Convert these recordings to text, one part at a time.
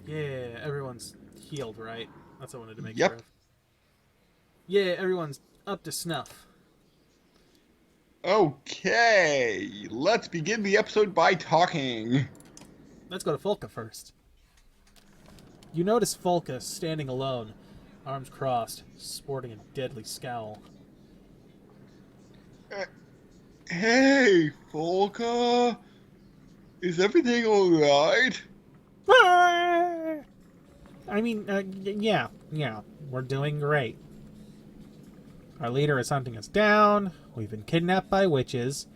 Yeah, everyone's healed, right? That's what I wanted to make sure Yep. of. Yeah, everyone's up to snuff. Okay, let's begin the episode by talking. Let's go to Folka first. You notice Folka standing alone, arms crossed, sporting a deadly scowl. Uh, Hey, Folka, is everything alright? Ah! yeah, we're doing great. Our leader is hunting us down, we've been kidnapped by witches,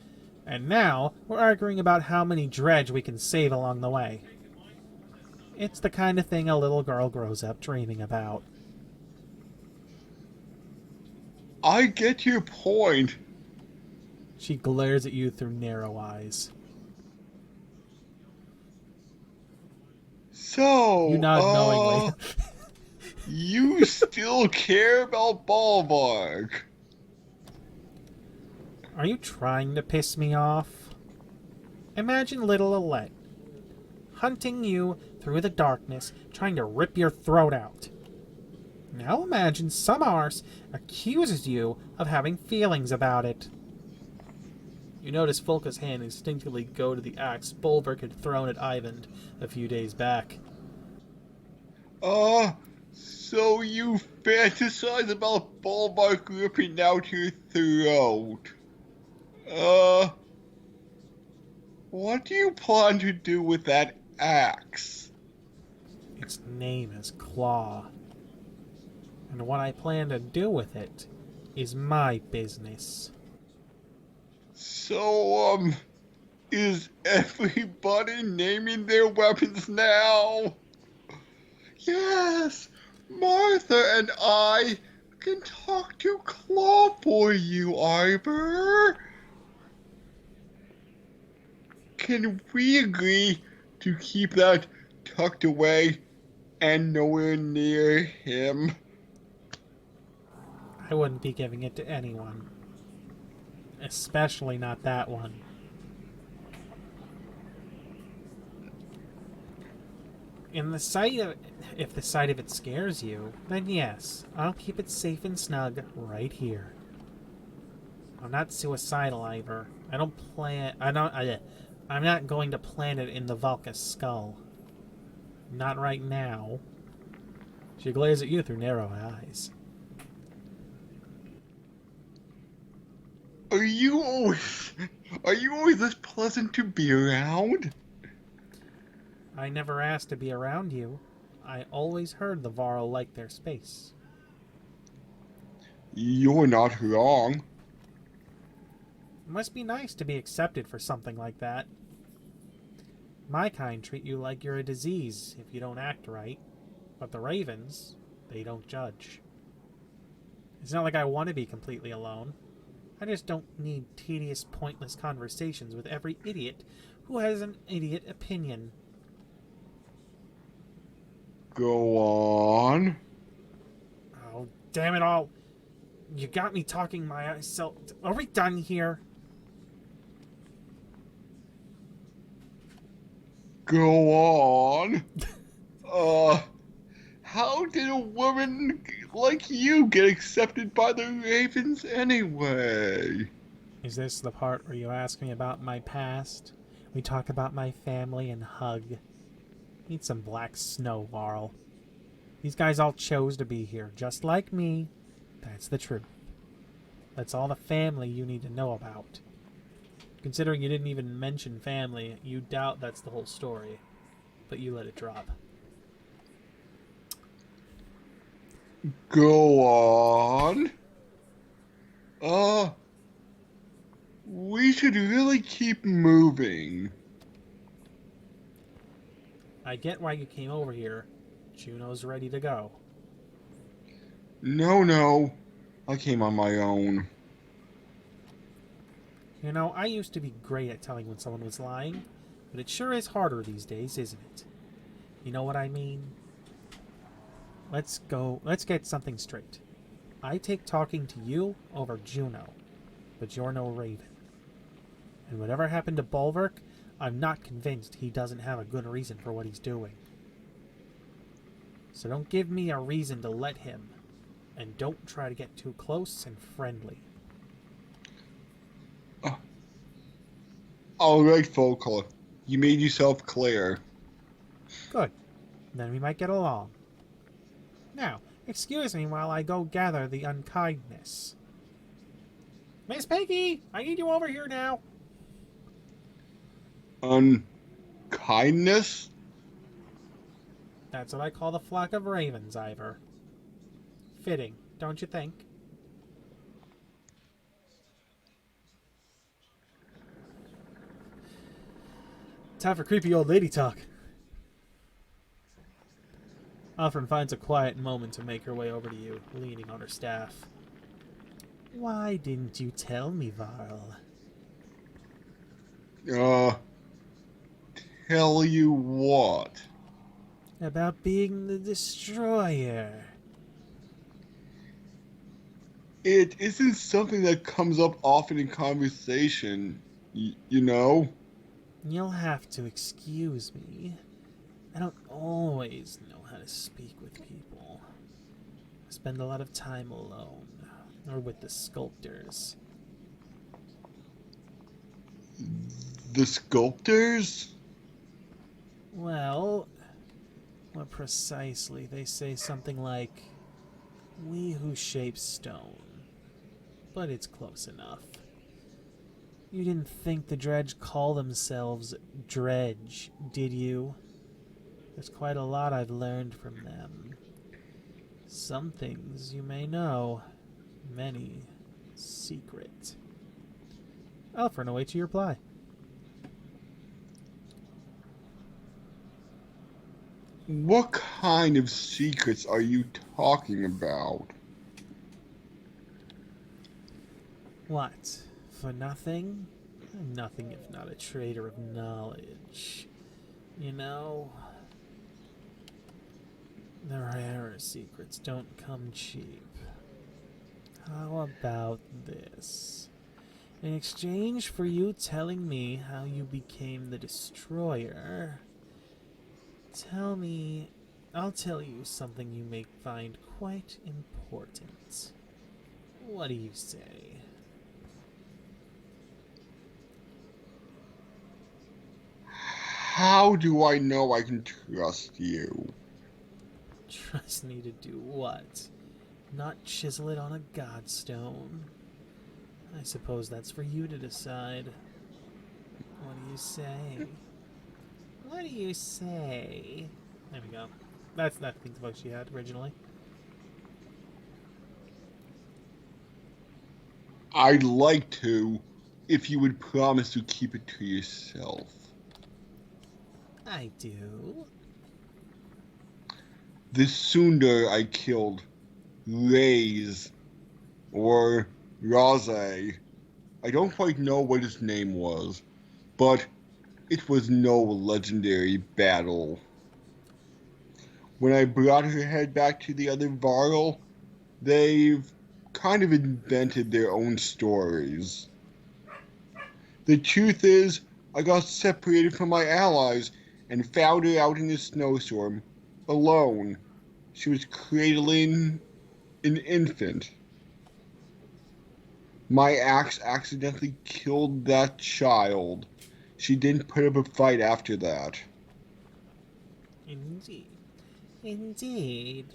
and now we're arguing about how many dredge we can save along the way. It's the kind of thing a little girl grows up dreaming about. I get your point. She glares at you through narrow eyes. You So, nod knowingly. you still care about Ballvark? Are you trying to piss me off? Imagine little Alette hunting you through the darkness, trying to rip your throat out. Now imagine some arse accuses you of having feelings about it. You notice Folka's hand instinctively go to the axe Bulwark had thrown at Ivan a few days back. Uh, so you fantasize about Ballvark ripping out your throat. Uh, what do you plan to do with that axe? Its name is Claw, and what I plan to do with it is my business. So, is everybody naming their weapons now? Yes, Martha and I can talk to Claw for you, Ivor. Can we agree to keep that tucked away and nowhere near him? I wouldn't be giving it to anyone, especially not that one. In the sight of, if the sight of it scares you, then yes, I'll keep it safe and snug right here. I'm not suicidal, Ivor. I don't plan. I don't. I'm not going to plant it in the Valka's skull. Not right now. She glares at you through narrow eyes. Are you always are you always this pleasant to be around? I never asked to be around you. I always heard the Varl liked their space. You're not wrong. It must be nice to be accepted for something like that. My kind treat you like you're a disease if you don't act right, but the Ravens, they don't judge. It's not like I want to be completely alone. I just don't need tedious, pointless conversations with every idiot who has an idiot opinion. Go on. Oh, damn it all. You got me talking my eyes. So, are we done here? Go on. Uh, how did a woman like you get accepted by the Ravens anyway? Is this the part where you ask me about my past? We talk about my family and hug. Need some black snow, Varl. These guys all chose to be here, just like me. That's the truth. That's all the family you need to know about. Considering you didn't even mention family, you doubt that's the whole story. But you let it drop. Go on. Uh, we should really keep moving. I get why you came over here. Juno's ready to go. No, no. I came on my own. You know, I used to be great at telling when someone was lying, but it sure is harder these days, isn't it? You know what I mean? Let's get something straight. I take talking to you over Juno, but you're no Raven. And whatever happened to Bulwark, I'm not convinced he doesn't have a good reason for what he's doing. So don't give me a reason to let him. And don't try to get too close and friendly. Uh, all right, Focal. You made yourself clear. Good. Then we might get along. Now, excuse me while I go gather the unkindness. Miss Peggy, I need you over here now. Unkindness? That's what I call the flock of ravens, Ivor. Fitting, don't you think? Time for creepy old lady talk. Offren finds a quiet moment to make her way over to you, leaning on her staff. Why didn't you tell me, Varl? Tell you what? About being the destroyer. It isn't something that comes up often in conversation, you know? You'll have to excuse me. I don't always know how to speak with people. I spend a lot of time alone, or with the sculptors. The sculptors? Well, more precisely, they say something like, "We who shape stone." But it's close enough. You didn't think the Dredge call themselves Dredge, did you? There's quite a lot I've learned from them. Some things you may know, many secret. Alfred awaits your reply. What kind of secrets are you talking about? What? For nothing? I'm nothing if not a trader of knowledge. You know, the rarer secrets don't come cheap. How about this? In exchange for you telling me how you became the destroyer, I'll tell you something you may find quite important. What do you say? How do I know I can trust you? Trust me to do what? Not chisel it on a godstone. I suppose that's for you to decide. What do you say? What do you say? There we go. That's the voice she had originally. I'd like to, if you would promise to keep it to yourself. I do. The Sundar I killed, Raze, or Raze, I don't quite know what his name was, but it was no legendary battle. When I brought her head back to the other Varl, they've kind of invented their own stories. The truth is, I got separated from my allies and found her out in a snowstorm, alone. She was cradling an infant. My axe accidentally killed that child. She didn't put up a fight after that. Indeed. Indeed.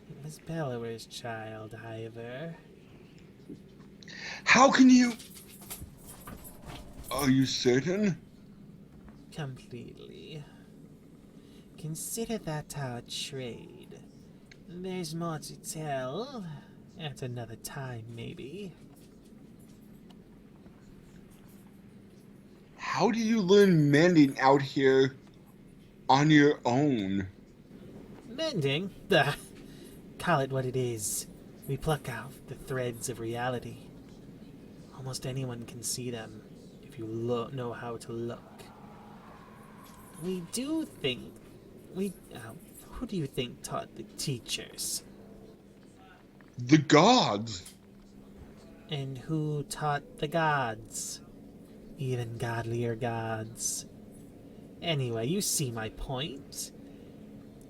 It was Bellower's child, Ivor. How can you... Are you certain? Completely. Consider that our trade. There's more to tell. At another time, maybe. How do you learn mending out here on your own? Mending? Call it what it is. We pluck out the threads of reality. Almost anyone can see them if you know how to look. We do think... who do you think taught the teachers? The gods. And who taught the gods? Even godlier gods. Anyway, you see my point.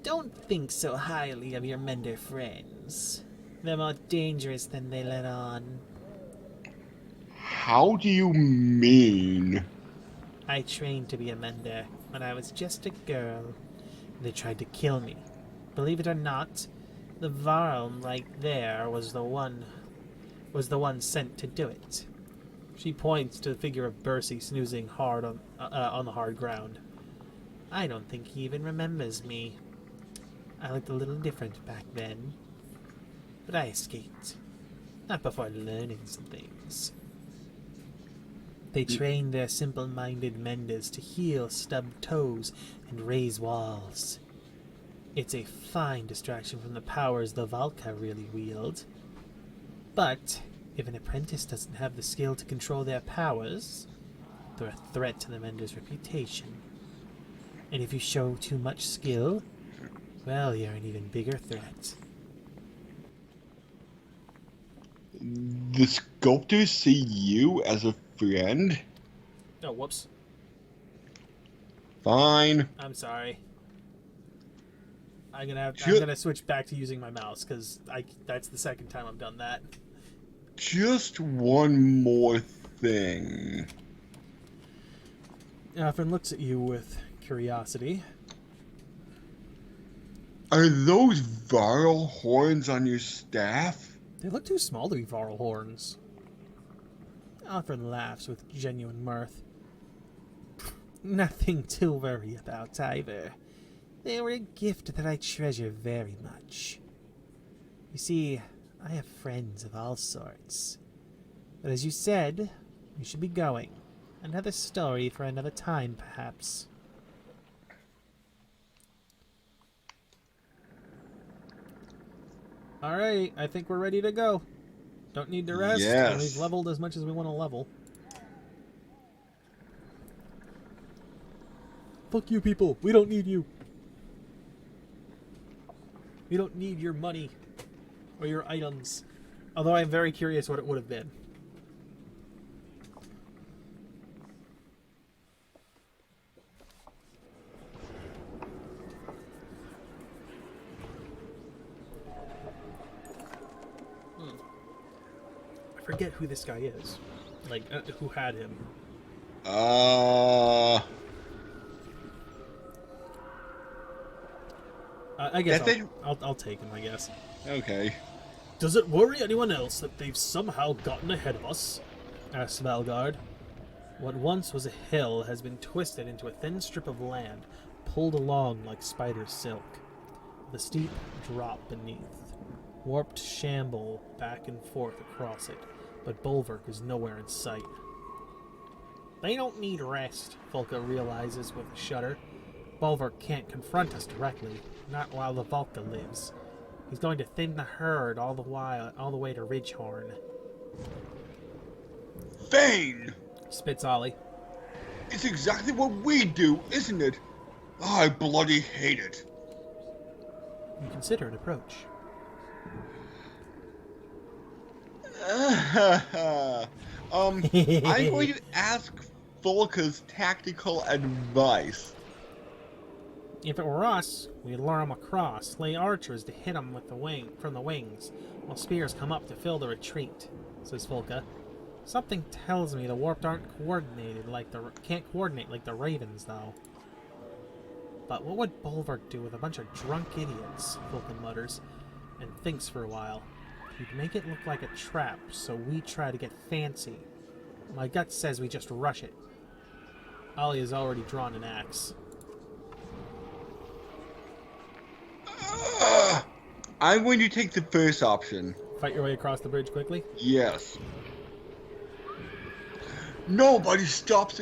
Don't think so highly of your Mender friends. They're more dangerous than they let on. How do you mean? I trained to be a Mender when I was just a girl. They tried to kill me. Believe it or not, the Varl right there was the one sent to do it. She points to the figure of Bercy snoozing hard on the hard ground. I don't think he even remembers me. I looked a little different back then. But I escaped. Not before learning some things. They train their simple-minded menders to heal stubbed toes and raise walls. It's a fine distraction from the powers the Valka really wield. But if an apprentice doesn't have the skill to control their powers, they're a threat to the mender's reputation. And if you show too much skill, well, you're an even bigger threat. The sculptors see you as a friend? Oh, whoops. Fine. I'm sorry. I'm gonna switch back to using my mouse because that's the second time I've done that. Just one more thing. Alfred looks at you with curiosity. Are those viral horns on your staff? They look too small to be Varl horns. Alfred laughs with genuine mirth. Nothing to worry about either. They were a gift that I treasure very much. You see, I have friends of all sorts. But as you said, we should be going. Another story for another time, perhaps. Alright, I think we're ready to go. Don't need to rest. Yes. We've leveled as much as we want to level. Fuck you people. We don't need you. We don't need your money or your items. Although I'm very curious what it would have been. I forget who this guy is. Like, who had him. I guess I'll take him, I guess. Okay. Does it worry anyone else that they've somehow gotten ahead of us? Asked Valgard. What once was a hill has been twisted into a thin strip of land, pulled along like spider silk. The steep drop beneath. Warped shamble back and forth across it, but Bulwark is nowhere in sight. They don't need rest, Volka realizes with a shudder. Bulwark can't confront us directly, not while the Volka lives. He's going to thin the herd all the way to Ridgehorn. Thane! Spits Ollie. It's exactly what we do, isn't it? I bloody hate it. You consider an approach. I'm going to ask Volka's tactical advice. If it were us, we'd lure him across, lay archers to hit him with from the wings, while spears come up to fill the retreat, says Volka. Something tells me the warped can't coordinate like the Ravens, though. But what would Bulwark do with a bunch of drunk idiots? Vulcan mutters, and thinks for a while. He'd make it look like a trap, so we try to get fancy. My gut says we just rush it. Ollie has already drawn an axe. I'm going to take the first option. Fight your way across the bridge quickly? Yes. Nobody stops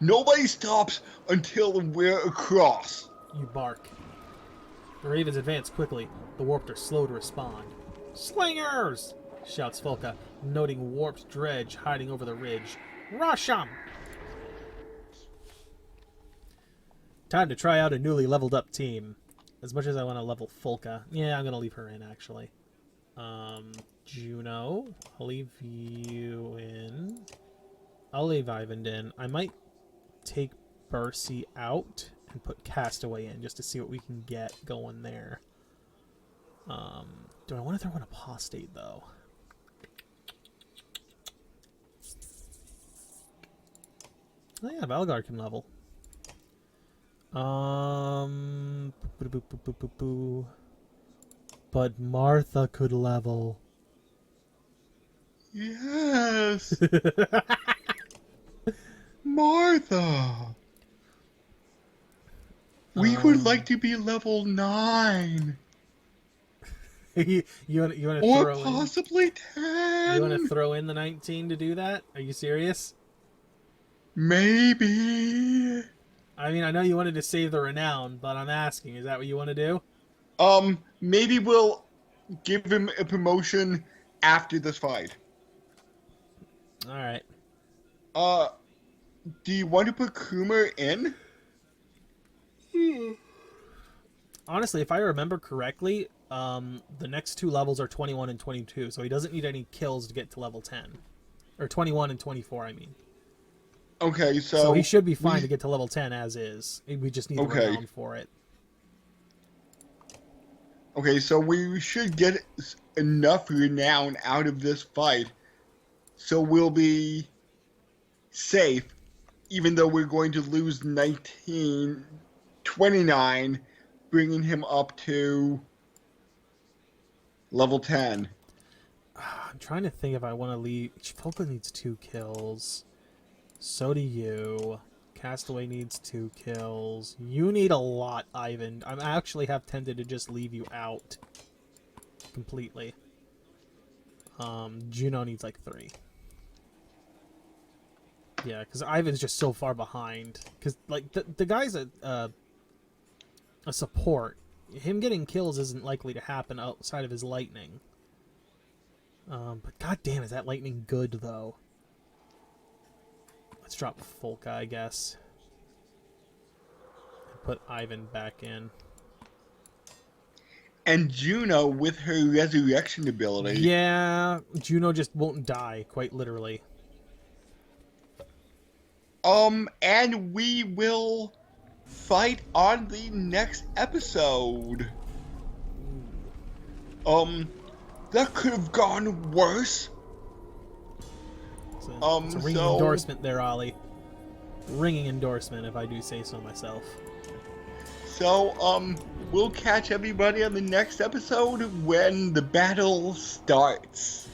Nobody stops until we're across. You bark. The ravens advance quickly. The warped are slow to respond. Slingers! Shouts Volka, noting warped dredge hiding over the ridge. Rush 'em! Time to try out a newly leveled up team. As much as I want to level Volka. Yeah, I'm going to leave her in, actually. Juno. I'll leave you in. I'll leave Ivan in. I might take Bercy out and put Castaway in just to see what we can get going there. Do I want to throw in Apostate, though? Oh yeah, Valgar can level. But Martha could level. Yes, Martha. We would like to be level 9. you want to Or throw possibly in? You want to 10. throw in the 19 to do that? Are you serious? Maybe. I mean, I know you wanted to save the renown, but I'm asking, is that what you want to do? Maybe we'll give him a promotion after this fight. All right. Do you want to put Coomer in? Honestly, if I remember correctly, the next 2 levels are 21 and 22, so he doesn't need any kills to get to level 10. Or 21 and 24, I mean. Okay, So he should be fine to get to level 10 as is. We just need the renown for it. Okay, so we should get enough renown out of this fight so we'll be safe, even though we're going to lose 29, bringing him up to level 10. I'm trying to think if I want to leave. Fopa needs 2 kills. So do you. Castaway needs 2 kills. You need a lot, Ivan. I'm actually half tempted to just leave you out completely. Juno needs like 3. Yeah, because Ivan's just so far behind. Because like the guy's a support. Him getting kills isn't likely to happen outside of his lightning. But goddamn, is that lightning good though? Let's drop Folka, I guess. And put Ivan back in. And Juno with her resurrection ability. Yeah, Juno just won't die, quite literally. And we will fight on the next episode. That could have gone worse. It's a ringing endorsement there, Ollie. Ringing endorsement, if I do say so myself. So, we'll catch everybody on the next episode when the battle starts.